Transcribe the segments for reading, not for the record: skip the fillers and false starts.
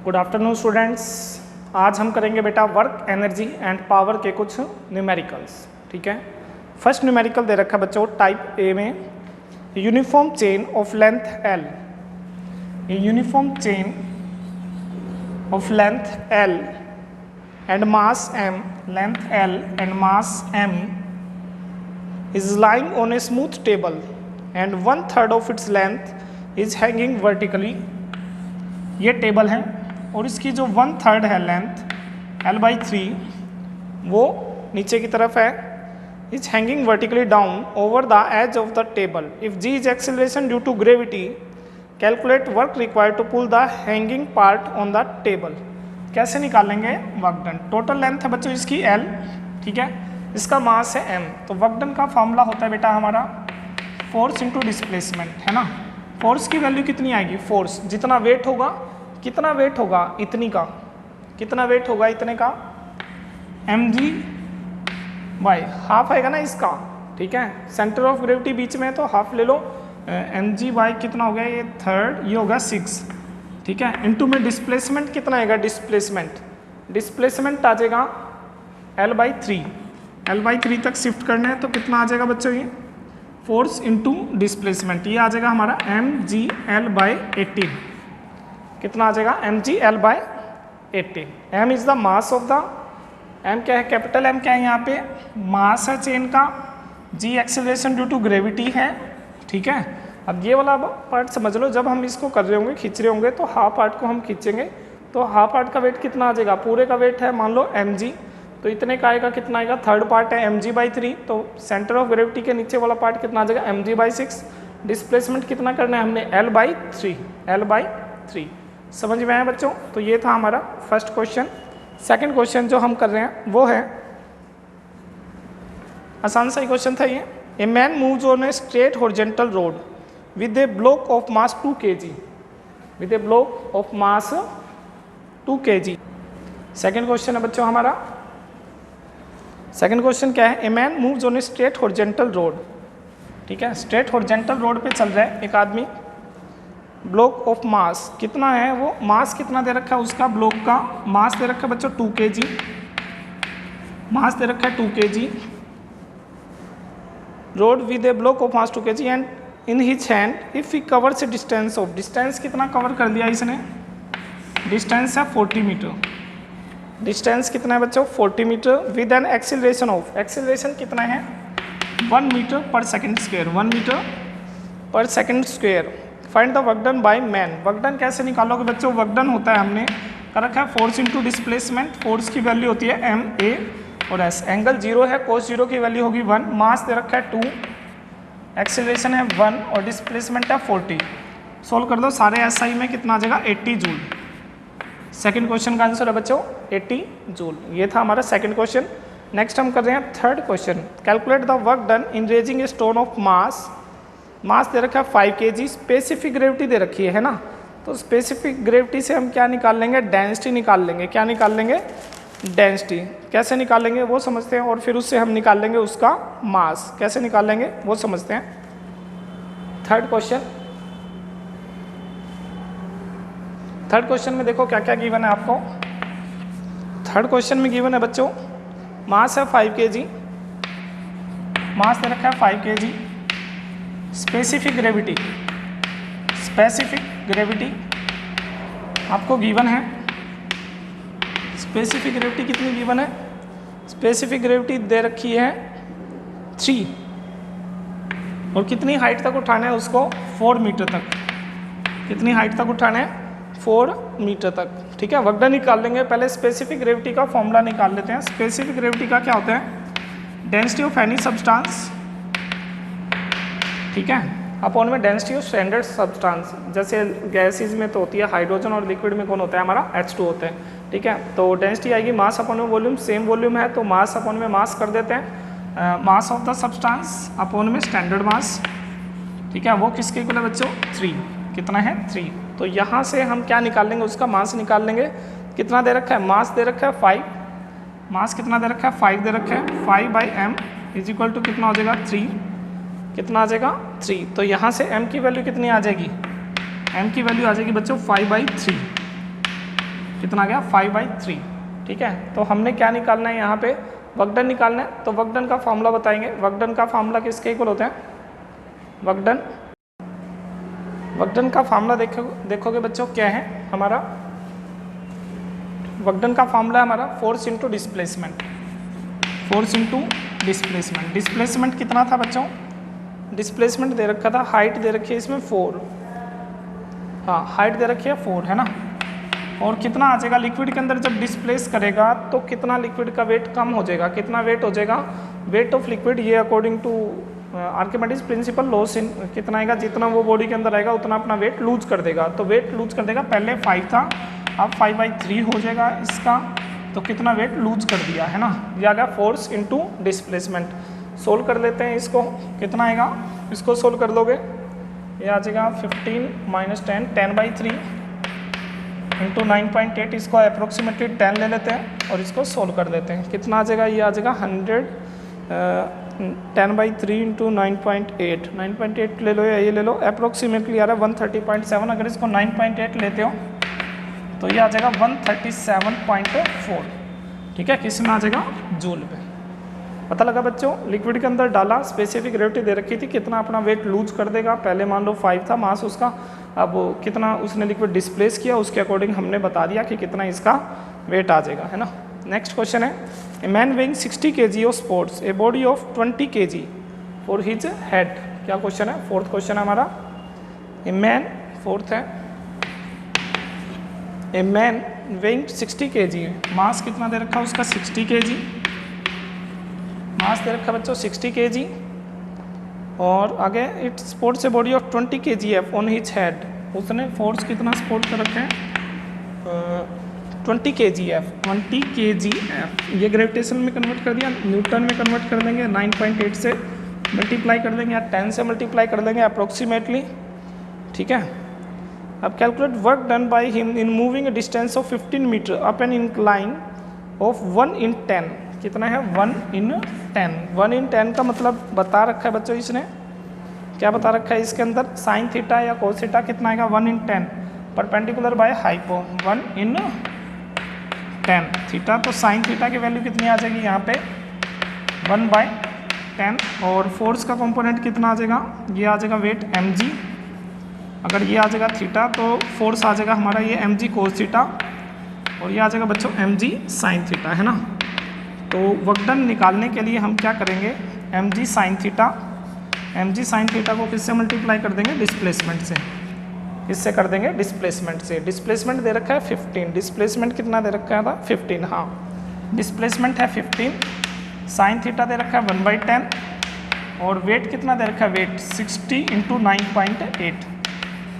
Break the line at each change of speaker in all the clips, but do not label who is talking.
Good afternoon students. आज हम करेंगे बेटा वर्क, एनर्जी एंड पावर के कुछ न्यूमेरिकल्स। ठीक है, फर्स्ट न्यूमेरिकल दे रखा है बच्चों टाइप ए में, uniform chain of length L. Uniform chain of length L and mass M, length L and mass M is lying on a smooth table and 1/3 of its length is hanging vertically। ये table है और इसकी जो 1/3 है length l/3 वो नीचे की तरफ है, is hanging vertically down over the edge of the table। If g is acceleration due to gravity, calculate work required to pull the hanging part on the table। कैसे निकालेंगे वर्क डन? टोटल लेंथ है बच्चों इसकी l, ठीक है, इसका मास है m। तो वर्क डन का फॉर्मूला होता है बेटा हमारा फोर्स इनटू डिस्प्लेसमेंट, है ना। फोर्स की वैल्यू कितनी आएगी? फोर्स जितना वेट होगा, कितना वेट होगा इतनी का, कितना वेट होगा इतने का, mg बाई हाफ आएगा ना इसका, ठीक है। सेंटर ऑफ ग्रेविटी बीच में है तो हाफ ले लो, mg बाई कितना हो गया ये थर्ड, ये होगा 6, ठीक है। इनटू में डिस्प्लेसमेंट कितना आएगा? डिस्प्लेसमेंट आ जाएगा l/3, l/3 तक शिफ्ट करना है तो कितना आ जाएगा बच्चों? ये फोर्स इनटू डिस्प्लेसमेंट, ये आ जाएगा हमारा mg l/18। कितना आ जाएगा? mg l/18। m is the mass of the, m क्या है? कैपिटल M क्या है? यहाँ पे मास है चेन का, g acceleration due to gravity है, ठीक है। अब ये वाला पार्ट समझ लो, जब हम इसको कर रहे होंगे, खींच रहे होंगे तो हाफ पार्ट को हम खींचेंगे तो हाफ पार्ट का वेट कितना आ जाएगा? पूरे का वेट है मान लो mg, तो इतने का आएगा, कितना आएगा? थर्ड पार्ट है mg/3, तो सेंटर ऑफ ग्रेविटी के नीचे वाला पार्ट कितना आ जाएगा? mg/6। डिस्प्लेसमेंट कितना करना है हमने? l/3। समझ में आया बच्चों? तो ये था हमारा फर्स्ट क्वेश्चन। सेकंड क्वेश्चन जो हम कर रहे हैं वो है, आसान सा ही क्वेश्चन था ये। A man moves on a straight horizontal road with A block of mass 2 kg, with A block of mass 2 kg। Second question है बच्चों हमारा, सेकंड क्वेश्चन क्या है? A man moves on a straight horizontal road, ठीक है, straight horizontal road पे चल रहा है एक आदमी। ब्लॉक ऑफ मास कितना है? वो मास कितना दे रखा है उसका? ब्लॉक का मास दे रखा है बच्चों 2 kg, मास दे रखा है 2 kg। Road with A block of mass 2 kg and in his hand if he covers A distance of, distance कितना कवर कर दिया इसने? डिस्टेंस है 40 मीटर। डिस्टेंस कितना है बच्चों? 40 metre with an acceleration of, acceleration कितना है? 1 metre per second square, 1 metre per second square. Find the work done by man. Work done कैसे निकालोगे बच्चों? वर्क डन होता है, हमने कर रखा है फोर्स इनटू डिस्प्लेसमेंट। फोर्स की वैल्यू होती है m a और s, एंगल 0 है, cos 0 की वैल्यू होगी 1, मास दे रखा है 2, एक्सीलरेशन है 1 और डिस्प्लेसमेंट है 40। सोल्व कर दो, सारे SI में कितना आ जाएगा? 80 जूल। सेकंड क्वेश्चन का आंसर है बच्चों 80 जूल। ये था हमारा सेकंड क्वेश्चन। नेक्स्ट हम कर रहे हैं third question. Calculate the work done in raising a stone of mass, mass दे रखा है 5 kg, स्पेसिफिक ग्रेविटी दे रखी है ना। तो स्पेसिफिक ग्रेविटी से हम क्या निकाल लेंगे? डेंसिटी निकाल लेंगे। क्या निकाल लेंगे? डेंसिटी। कैसे निकालेंगे वो समझते हैं, और फिर उससे हम निकाल लेंगे उसका मास। कैसे निकालेंगे वो समझते हैं। थर्ड क्वेश्चन में देखो क्या क्या गिवन है आपको। थर्ड क्वेश्चन में गिवन है बच्चों, मास है 5 kg, मास दे रखा है 5 kg, स्पेसिफिक ग्रेविटी आपको गिवन है। स्पेसिफिक ग्रेविटी कितनी गिवन है? स्पेसिफिक ग्रेविटी दे रखी है 3, और कितनी हाइट तक उठाना है उसको? 4 मीटर तक। कितनी हाइट तक उठाना है? 4 मीटर तक, ठीक है। वर्क डन निकाल लेंगे। पहले स्पेसिफिक ग्रेविटी का फॉर्मूला निकाल लेते हैं। स्पेसिफिक ग्रेविटी का क्या होता है? डेंसिटी ऑफ एनी सब्सटेंस, ठीक है, अपॉन में डेंसिटी ऑफ स्टैंडर्ड सब्सटेंस। जैसे गैसेज में तो होती है हाइड्रोजन और लिक्विड में कौन होता है? हमारा H2 होता है, ठीक है। तो डेंसिटी आएगी मास अपॉन में वॉल्यूम, सेम वॉल्यूम है तो मास अपॉन में मास कर देते हैं। Mass of the substance upon में स्टैंडर्ड मास, ठीक है। वो किसके इक्वल है बच्चों? 3। कितना है? 3। तो यहाँ से हम क्या निकाल लेंगे? उसका मास निकाल लेंगे। कितना दे रखा है? मास दे रखा है 5, मास कितना दे रखा है? 5 दे रखा है। 5/m इज इक्वल टू कितना हो जाएगा? 3। कितना आ जाएगा? 3। तो यहाँ से m की वैल्यू कितनी आ जाएगी? m की वैल्यू आ जाएगी बच्चों 5/3। कितना आ गया 5/3। ठीक है, तो हमने क्या निकालना है यहाँ पे, वर्क डन निकालना है। तो वर्क डन का फॉर्मूला बताएंगे। वर्क डन का फॉर्मूला किसके इक्वल होता है, वर्क डन का फॉर्मूला देखोगे बच्चों क्या है हमारा, वर्क डन का फॉर्मूला है हमारा force into displacement. Force into displacement, displacement कितना था बच्चों, डिस्प्लेसमेंट दे रखा था, हाइट दे रखी है इसमें 4, हाँ हाइट दे रखी है 4 है ना। और कितना आ जाएगा लिक्विड के अंदर जब डिस्प्लेस करेगा तो कितना लिक्विड का वेट कम हो जाएगा, कितना वेट हो जाएगा, वेट ऑफ लिक्विड, ये according to Archimedes principle loss in कितना आएगा, जितना वो बॉडी के अंदर आएगा उतना अपना वेट लूज कर देगा। तो वेट लूज कर देगा, पहले 5 था अब 5/3 हो जाएगा इसका, तो कितना वेट लूज कर दिया है ना, ये आ गया फोर्स इंटू डिस्प्लेसमेंट। सोल्व कर लेते हैं इसको, कितना आएगा, इसको सोल्व कर दोगे ये आ जाएगा 15 - 10 10/3 इंटू 9.8, इसको अप्रोक्सीमेटली 10 ले लेते हैं और इसको सोल्व कर देते हैं, कितना आ जाएगा, ये आ जाएगा 100 10/3 इंटू 9.8 9.8 ले लो या ये ले लो, अप्रोक्सीमेटली आ रहा है 130.7, अगर इसको 9.8 लेते हो तो ये आ जाएगा 137.4। ठीक है, किस में आ जाएगा, जूल पे। पता लगा बच्चों, लिक्विड के अंदर डाला, स्पेसिफिक ग्रेविटी दे रखी थी, कितना अपना वेट लूज कर देगा, पहले मान लो 5 था मास उसका, अब कितना उसने लिक्विड डिस्प्लेस किया उसके अकॉर्डिंग हमने बता दिया कि कितना इसका वेट आ जाएगा, है ना। नेक्स्ट क्वेश्चन है, a man weighing 60 kg of sports a body of 20 kg for his head. क्या क्वेश्चन है, फोर्थ क्वेश्चन है हमारा, ए मैन, फोर्थ है, ए मैन वेइंग 60 kg, मास कितना दे रखा है उसका 60 kg, मास दे रखा है बच्चों 60 kg, और आगे it sports a body of 20 kgf on his head, उसने फोर्स कितना सपोर्ट कर रखा है 20 kgf 20 kgf, ये ग्रेविटेशन में कन्वर्ट कर दिया, न्यूटन में कन्वर्ट कर देंगे, 9.8 से मल्टीप्लाई कर देंगे या 10 से मल्टीप्लाई कर देंगे अप्रोक्सीमेटली। ठीक है, अब calculate work done by him in moving a distance of 15 metre up an incline of 1/10, कितना है 1/10, 1/10 का मतलब बता रखा है बच्चों इसने, क्या बता रखा है इसके अंदर, साइन थीटा या कोस थीटा कितना आएगा 1/10, परपेंडिकुलर बाय हाइपो 1/10 थीटा, तो साइन थीटा की वैल्यू कितनी आ जाएगी यहाँ पे 1/10, और फोर्स का कंपोनेंट कितना आ जाएगा, ये आ जाएगा वेट mg, अगर ये आ जाएगा थीटा तो फोर्स आ जाएगा हमारा ये mg कोस थीटा, और ये आ जाएगा बच्चों mg साइन थीटा, है ना। तो वर्क डन निकालने के लिए हम क्या करेंगे, mg साइन थीटा को किससे मल्टीप्लाई कर देंगे, डिस्प्लेसमेंट से, इससे कर देंगे डिस्प्लेसमेंट से। डिस्प्लेसमेंट दे रखा है 15, डिस्प्लेसमेंट कितना दे रखा है 15, हाँ डिस्प्लेसमेंट है 15, साइन थीटा दे रखा है 1/10, और वेट कितना दे रखा है, वेट 60 इंटू 9.8,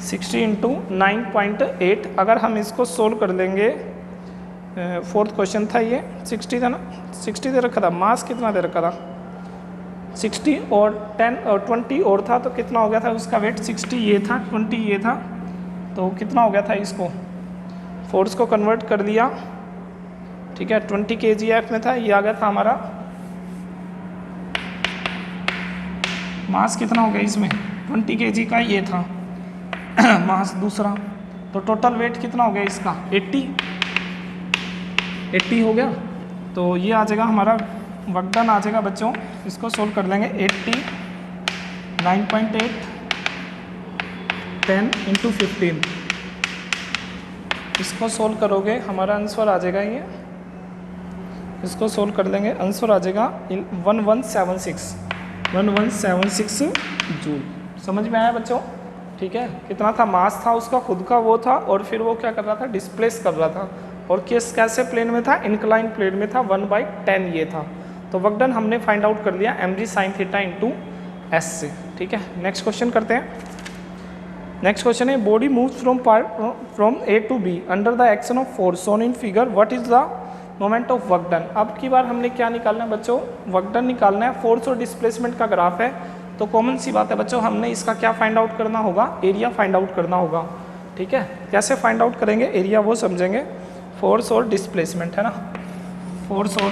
60 इंटू 9.8, अगर हम इसको सोल्व कर लेंगे, फोर्थ क्वेश्चन था ये, 60 था ना, 60 दे रखा था, मास कितना दे रखा था 60 और 10 और 20 और था, तो कितना हो गया था उसका वेट, 60 ये था 20 ये था, तो कितना हो गया था, इसको फोर्स को कन्वर्ट कर दिया। ठीक है, 20 kgf में था, ये आ गया था हमारा, मास कितना हो गया इसमें 20 kg का ये था मास दूसरा, तो टोटल वेट कितना हो गया इसका 80 हो गया, तो ये आ जाएगा हमारा वर्क डन आ जाएगा बच्चों, इसको सोल्व कर लेंगे 80 9.8 10 इंटू 15, इसको सोल्व करोगे हमारा आंसर आ जाएगा ये, इसको सोल्व कर लेंगे आंसर आ जाएगा 1176 जूल। समझ में आया बच्चों, ठीक है, कितना था मास था उसका खुद का वो था, और फिर वो क्या कर रहा था डिस्प्लेस कर रहा था, और कैसे प्लेन में था, इंक्लाइन प्लेन में था, 1/10 ये था। तो वर्क डन हमने फाइंड आउट कर लिया mg sine theta into S से। ठीक है, नेक्स्ट क्वेश्चन करते हैं। नेक्स्ट क्वेश्चन है, body moves from A to B under the action of force shown in figure, what is the moment of work done. अब की बार हमने क्या निकालना है बच्चों, वर्क डन निकालना है, फोर्स और डिस्प्लेसमेंट का ग्राफ है, तो कॉमन सी बात है बच्चों, हमने इसका क्या फाइंड आउट करना होगा, एरिया फाइंड आउट करना होगा। ठीक है, कैसे फाइंड आउट करेंगे एरिया वो समझेंगे, फोर्स और डिस्प्लेसमेंट है ना, फोर्स और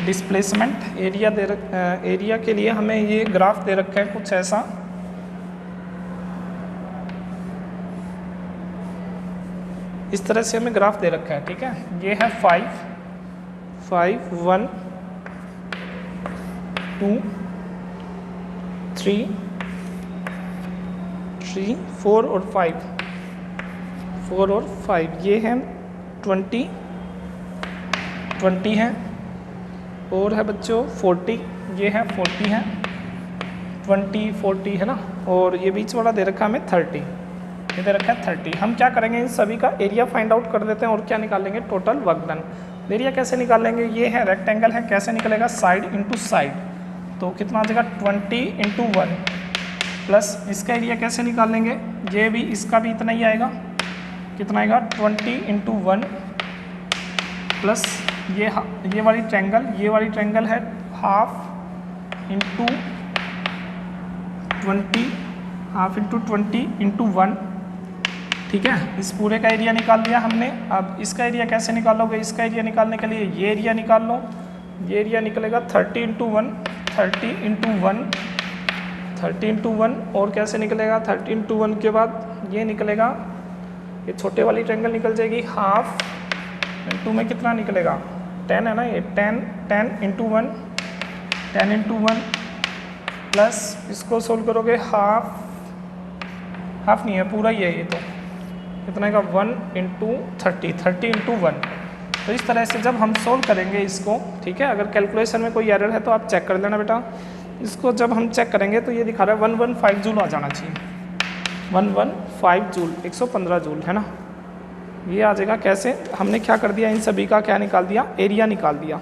डिस्प्लेसमेंट, एरिया के लिए हमें ये ग्राफ दे रखा है कुछ ऐसा, इस तरह से हमें ग्राफ दे रखा है, ठीक है। ये है 5 1 2 3 4 और 5 ये है 20 है, और है बच्चों 40, ये है 40 है, 20 40 है ना, और ये बीच वाला दे रखा है हमें 30, ये दे रखा है 30। हम क्या करेंगे, इन सभी का एरिया फाइंड आउट कर देते हैं और क्या निकालेंगे, टोटल वर्क डन। एरिया कैसे निकालेंगे, ये है रेक्टेंगल है, कैसे निकलेगा, साइड इंटू साइड, तो कितना आ जाएगा 20 इंटू 1 प्लस इसका एरिया कैसे निकालेंगे, ये भी इसका भी इतना ही आएगा, कितना आएगा 20 इंटू 1 प्लस ये वाली ट्रायंगल है half into 20 half into 20 into 1, ठीक है। इस पूरे का एरिया निकाल लिया हमने। अब इसका एरिया कैसे निकालोगे, इसका एरिया निकालने के लिए ये एरिया निकाल लो, ये एरिया निकलेगा 30 इंटू 1 30 इंटू 1 और कैसे निकलेगा 30 इंटू 1 के बाद ये निकलेगा, ये छोटे वाली ट्रायंगल निकल जाएगी, हाफ इंटू में कितना निकलेगा 10 है ना, ये 10 इंटू 1 प्लस इसको सोल्व करोगे हाफ नहीं है, पूरा ही है ये, तो कितना का 1 इंटू 30 इंटू 1। तो इस तरह से जब हम सोल्व करेंगे इसको, ठीक है, अगर कैलकुलेशन में कोई एरर है तो आप चेक कर लेना बेटा। इसको जब हम चेक करेंगे तो ये दिखा रहा है 115 जूल आ जाना चाहिए, 115 जूल 115 जूल है ना, ये आ जाएगा। कैसे, हमने क्या कर दिया, इन सभी का क्या निकाल दिया, एरिया निकाल दिया।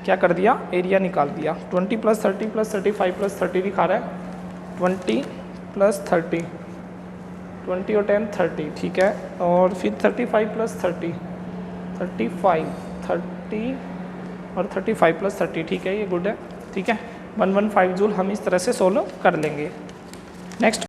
क्या कर दिया, एरिया निकाल दिया। 20 + 30 + 35 + 30 दिखा रहा है, 20 + 30 20 और 10 30, ठीक है, और फिर 35 + 30 35 30 और 35 + 30, ठीक है, ये गुड है, ठीक है। 115 जूल हम इस तरह से सोल्व कर लेंगे। नेक्स्ट